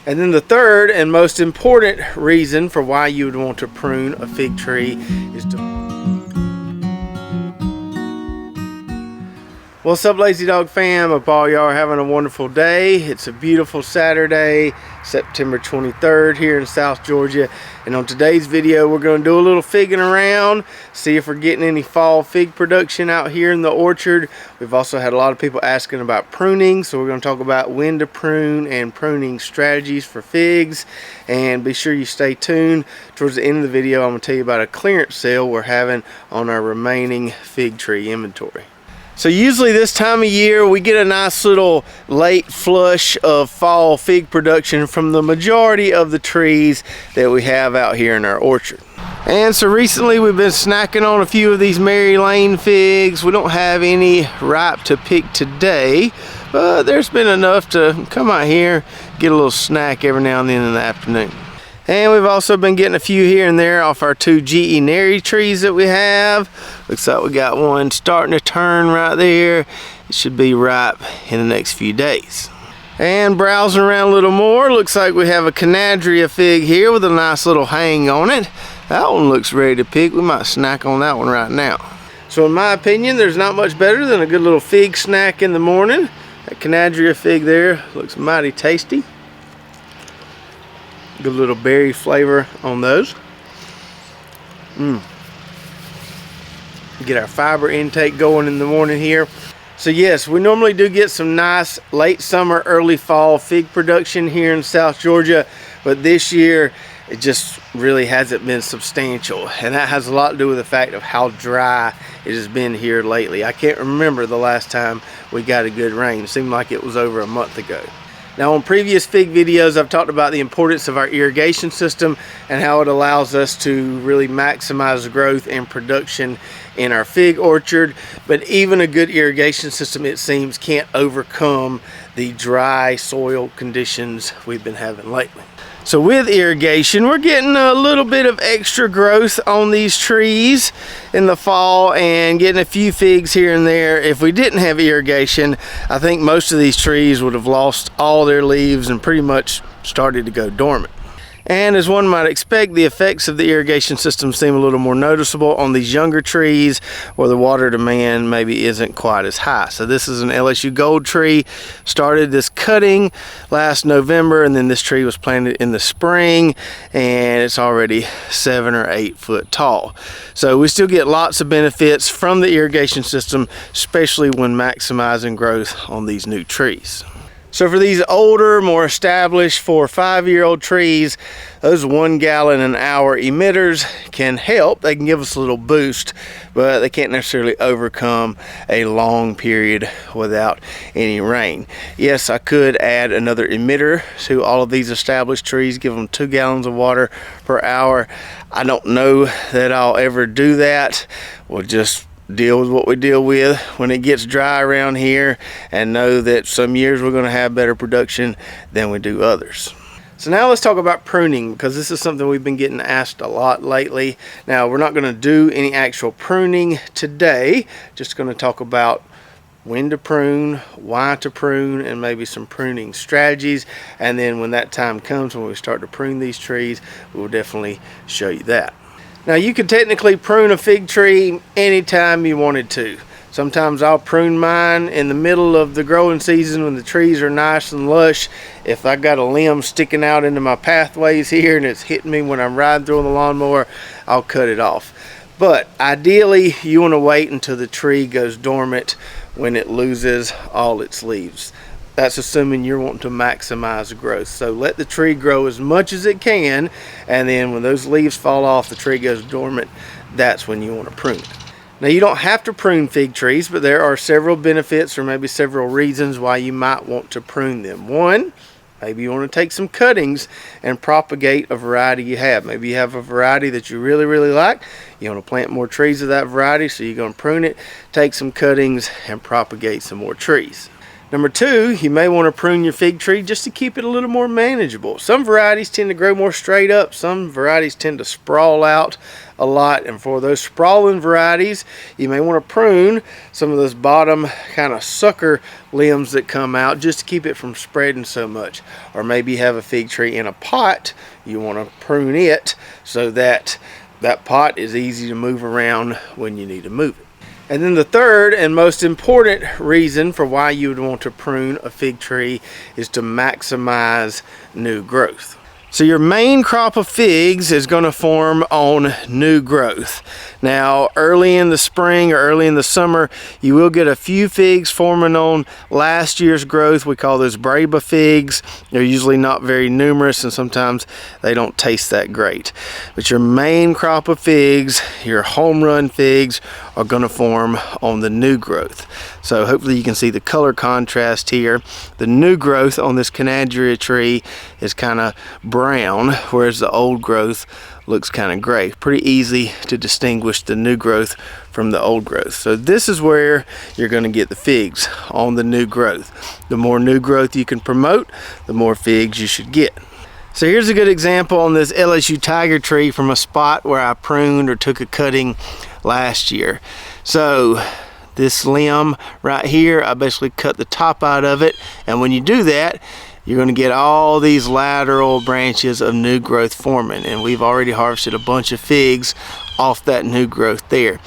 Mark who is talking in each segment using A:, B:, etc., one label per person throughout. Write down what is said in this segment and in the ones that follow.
A: And then the third and most important reason for why you would want to prune a fig tree is to... What's up, Lazy Dog fam? Hope all y'all are having a wonderful day. It's a beautiful Saturday, September 23rd here in South Georgia. And on today's video, we're going to do a little figging around, see if we're getting any fall fig production out here in the orchard. We've also had a lot of people asking about pruning, so we're going to talk about when to prune and pruning strategies for figs. And be sure you stay tuned. Towards the end of the video, I'm going to tell you about a clearance sale we're having on our remaining fig tree inventory. So usually this time of year we get a nice little late flush of fall fig production from the majority of the trees that we have out here in our orchard. And so recently we've been snacking on a few of these Mary Lane figs. We don't have any ripe to pick today, but there's been enough to come out here, get a little snack every now and then in the afternoon. And we've also been getting a few here and there off our two GE Neri trees that we have. Looks like we got one starting to turn right there. It should be ripe in the next few days. And browsing around a little more, looks like we have a Canadria fig here with a nice little hang on it. That one looks ready to pick. We might snack on that one right now. So in my opinion, there's not much better than a good little fig snack in the morning. That Canadria fig there looks mighty tasty. Good little berry flavor on those. Get our fiber intake going in the morning here. So yes, we normally do get some nice late summer, early fall fig production here in South Georgia, but this year it just really hasn't been substantial, and that has a lot to do with the fact of how dry it has been here lately. I can't remember the last time we got a good rain. It seemed like it was over a month ago. Now, on previous fig videos, I've talked about the importance of our irrigation system and how it allows us to really maximize the growth and production in our fig orchard. But even a good irrigation system, it seems, can't overcome the dry soil conditions we've been having lately. So with irrigation, we're getting a little bit of extra growth on these trees in the fall and getting a few figs here and there. If we didn't have irrigation, I think most of these trees would have lost all their leaves and pretty much started to go dormant. And as one might expect, the effects of the irrigation system seem a little more noticeable on these younger trees where the water demand maybe isn't quite as high. So this is an LSU gold tree. Started this cutting last November, and then this tree was planted in the spring, and it's already 7 or 8 foot tall. So we still get lots of benefits from the irrigation system, especially when maximizing growth on these new trees. So for these older, more established 4 or 5-year-old trees, those 1 gallon an hour emitters can help. They can give us a little boost, but they can't necessarily overcome a long period without any rain. Yes, I could add another emitter to all of these established trees, give them 2 gallons of water per hour. I don't know that I'll ever do that. We'll just deal with what we deal with when it gets dry around here, and know that some years we're going to have better production than we do others. So now let's talk about pruning, because this is something we've been getting asked a lot lately. Now, we're not going to do any actual pruning today, just going to talk about when to prune, why to prune, and maybe some pruning strategies. And then when that time comes, when we start to prune these trees, we'll definitely show you that. Now, you could technically prune a fig tree anytime you wanted to. Sometimes I'll prune mine in the middle of the growing season when the trees are nice and lush. If I got a limb sticking out into my pathways here and it's hitting me when I'm riding through on the lawnmower, I'll cut it off. But ideally, you want to wait until the tree goes dormant when it loses all its leaves. That's assuming you're wanting to maximize the growth. So let the tree grow as much as it can, and then when those leaves fall off, the tree goes dormant, that's when you want to prune it. Now, you don't have to prune fig trees, but there are several benefits or maybe several reasons why you might want to prune them. One, maybe you want to take some cuttings and propagate a variety you have. Maybe you have a variety that you really, really like. You want to plant more trees of that variety, so you're going to prune it, take some cuttings, and propagate some more trees. Number two, you may want to prune your fig tree just to keep it a little more manageable. Some varieties tend to grow more straight up. Some varieties tend to sprawl out a lot. And for those sprawling varieties, you may want to prune some of those bottom kind of sucker limbs that come out just to keep it from spreading so much. Or maybe you have a fig tree in a pot. You want to prune it so that that pot is easy to move around when you need to move it. And then the third and most important reason for why you would want to prune a fig tree is to maximize new growth. So your main crop of figs is going to form on new growth. Now, early in the spring or early in the summer, you will get a few figs forming on last year's growth. We call those Braba figs. They're usually not very numerous, and sometimes they don't taste that great. But your main crop of figs, your home run figs, are going to form on the new growth. So hopefully you can see the color contrast here. The new growth on this Canadria tree is kind of brown, whereas the old growth looks kind of gray. Pretty easy to distinguish the new growth from the old growth. So this is where you're going to get the figs, on the new growth. The more new growth you can promote, the more figs you should get. So here's a good example on this LSU tiger tree from a spot where I pruned or took a cutting last year. So this limb right here, I basically cut the top out of it, and when you do that, you're going to get all these lateral branches of new growth forming, and we've already harvested a bunch of figs off that new growth there.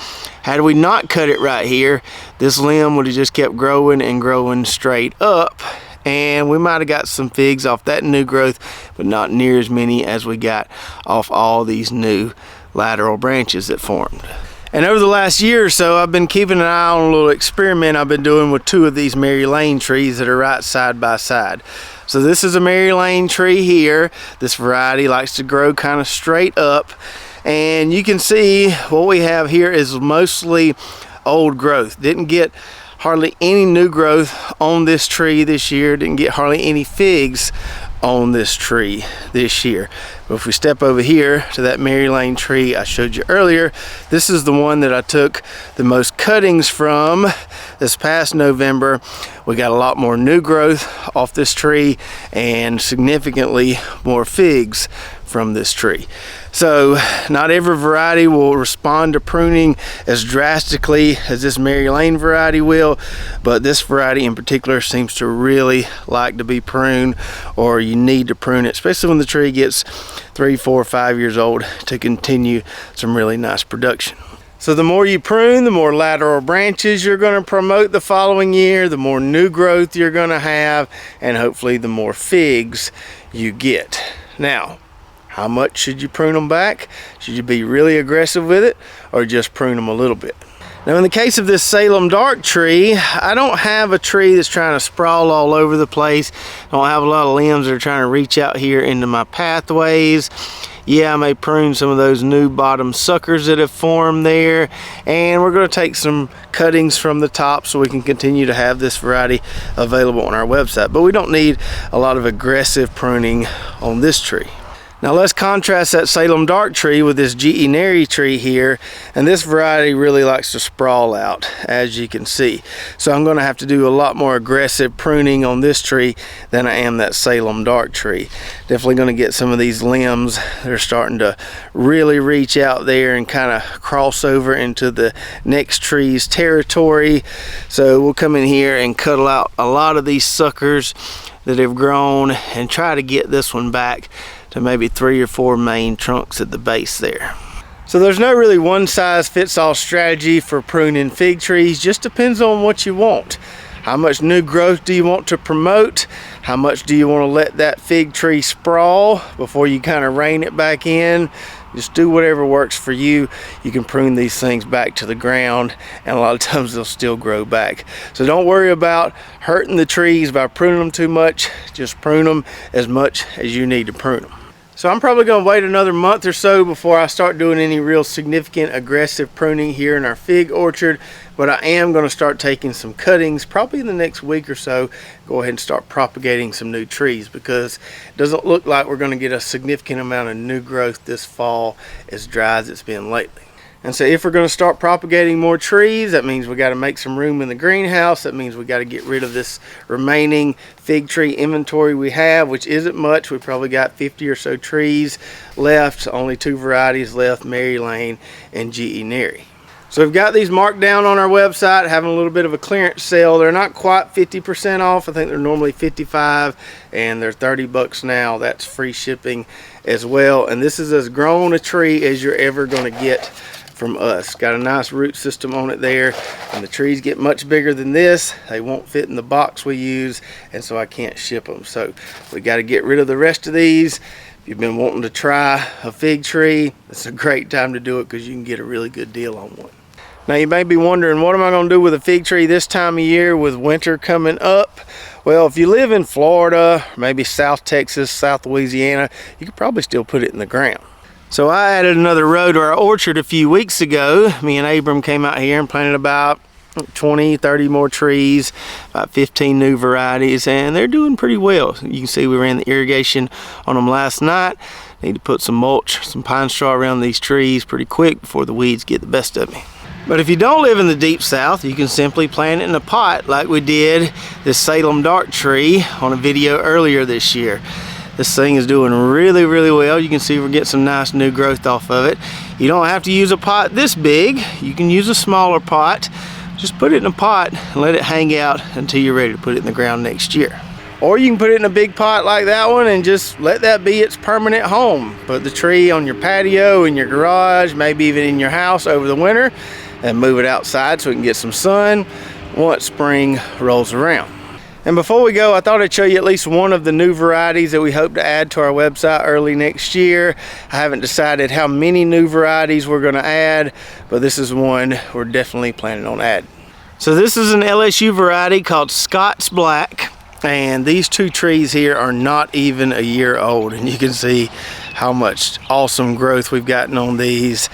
A: Had we not cut it right here, this limb would have just kept growing and growing straight up, and we might have got some figs off that new growth, but not near as many as we got off all these new lateral branches that formed. And over the last year or so, I've been keeping an eye on a little experiment I've been doing with two of these Mary Lane trees that are right side by side. So this is a Mary Lane tree here. This variety likes to grow kind of straight up. And you can see what we have here is mostly old growth. Didn't get hardly any new growth on this tree this year. Didn't get hardly any figs on this tree this year. But if we step over here to that Mary Lane tree I showed you earlier, this is the one that I took the most cuttings from this past November. We got a lot more new growth off this tree and significantly more figs from this tree. So not every variety will respond to pruning as drastically as this Mary Lane variety will, but this variety in particular seems to really like to be pruned, or you need to prune it, especially when the tree gets 3, 4, 5 years old, to continue some really nice production. So the more you prune, the more lateral branches you're going to promote the following year, the more new growth you're going to have, and hopefully the more figs you get. Now, how much should you prune them back? Should you be really aggressive with it, or just prune them a little bit? Now in the case of this Salem dark tree, I don't have a tree that's trying to sprawl all over the place. I don't have a lot of limbs that are trying to reach out here into my pathways. Yeah, I may prune some of those new bottom suckers that have formed there, and we're going to take some cuttings from the top so we can continue to have this variety available on our website. But we don't need a lot of aggressive pruning on this tree. Now let's contrast that Salem dark tree with this GE Neri tree here, and this variety really likes to sprawl out, as you can see. So I'm going to have to do a lot more aggressive pruning on this tree than I am that Salem dark tree. Definitely going to get some of these limbs that are starting to really reach out there and kind of cross over into the next tree's territory. So we'll come in here and cuddle out a lot of these suckers that have grown and try to get this one back to maybe 3 or 4 main trunks at the base there. So there's no really one size fits all strategy for pruning fig trees. Just depends on what you want. How much new growth do you want to promote? How much do you want to let that fig tree sprawl before you kind of rein it back in? Just do whatever works for you. You can prune these things back to the ground, and a lot of times they'll still grow back. So don't worry about hurting the trees by pruning them too much. Just prune them as much as you need to prune them. So I'm probably going to wait another month or so before I start doing any real significant aggressive pruning here in our fig orchard, but I am going to start taking some cuttings probably in the next week or so. Go ahead and start propagating some new trees, because it doesn't look like we're going to get a significant amount of new growth this fall, as dry as it's been lately. And so if we're going to start propagating more trees, that means we got to make some room in the greenhouse. That means we got to get rid of this remaining fig tree inventory we have, which isn't much. We probably got 50 or so trees left. Only 2 varieties left, Mary Lane and GE Neri. So we've got these marked down on our website, having a little bit of a clearance sale. They're not quite 50% off. I think they're normally 55 and they're 30 bucks now. That's free shipping as well. And this is as grown a tree as you're ever going to get from us. Got a nice root system on it there. When the trees get much bigger than this, they won't fit in the box we use, and so I can't ship them. So we got to get rid of the rest of these. If you've been wanting to try a fig tree, it's a great time to do it because you can get a really good deal on one. Now you may be wondering, what am I going to do with a fig tree this time of year with winter coming up? Well, if you live in Florida, maybe South Texas, South Louisiana, you could probably still put it in the ground. So I added another row to our orchard a few weeks ago. Me and Abram came out here and planted about 20, 30 more trees, about 15 new varieties, and they're doing pretty well. You can see we ran the irrigation on them last night. Need to put some mulch, some pine straw around these trees pretty quick before the weeds get the best of me. But if you don't live in the deep south, you can simply plant it in a pot like we did this Salem dart tree on a video earlier this year. This thing is doing really, really well. You can see we're getting some nice new growth off of it. You don't have to use a pot this big. You can use a smaller pot. Just put it in a pot and let it hang out until you're ready to put it in the ground next year. Or you can put it in a big pot like that one and just let that be its permanent home. Put the tree on your patio, in your garage, maybe even in your house over the winter, and move it outside so it can get some sun once spring rolls around. And before we go, I thought I'd show you at least one of the new varieties that we hope to add to our website early next year. I haven't decided how many new varieties we're going to add, but this is one we're definitely planning on adding. So this is an LSU variety called Scott's Black, and these 2 trees here are not even a year old, and you can see how much awesome growth we've gotten on these.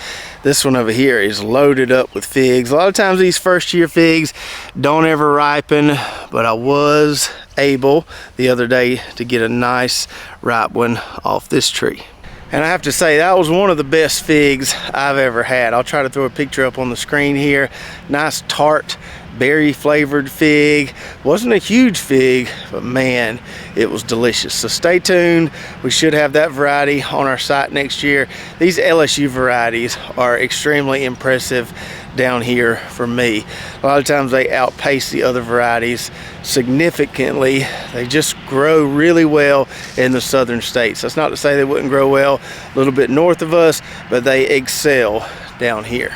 A: This one over here is loaded up with figs. A lot of times these first year figs don't ever ripen, but I was able the other day to get a nice ripe one off this tree. And I have to say, that was one of the best figs I've ever had. I'll try to throw a picture up on the screen here. Nice tart, berry flavored fig. Wasn't a huge fig, but man, it was delicious. So stay tuned. We should have that variety on our site next year. These LSU varieties are extremely impressive down here for me. A lot of times they outpace the other varieties significantly. They just grow really well in the southern states. That's not to say they wouldn't grow well a little bit north of us, but they excel down here.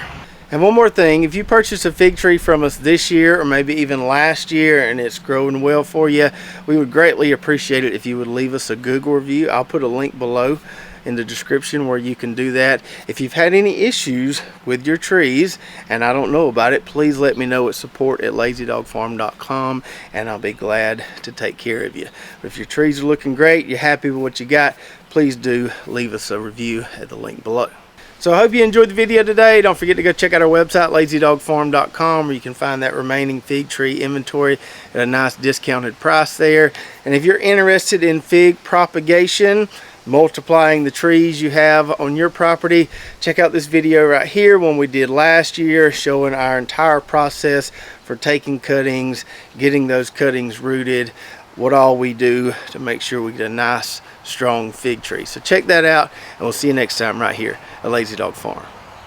A: And one more thing, if you purchase a fig tree from us this year or maybe even last year and it's growing well for you, we would greatly appreciate it if you would leave us a Google review. I'll put a link below in the description where you can do that. If you've had any issues with your trees and I don't know about it, please let me know at support@lazydogfarm.com and I'll be glad to take care of you. But if your trees are looking great, you're happy with what you got, please do leave us a review at the link below. So I hope you enjoyed the video today. Don't forget to go check out our website, lazydogfarm.com, where you can find that remaining fig tree inventory at a nice discounted price there. And if you're interested in fig propagation, multiplying the trees you have on your property, check out this video right here, one we did last year, showing our entire process for taking cuttings, getting those cuttings rooted, what all we do to make sure we get a nice strong fig tree. So check that out, and we'll see you next time right here at Lazy Dog Farm.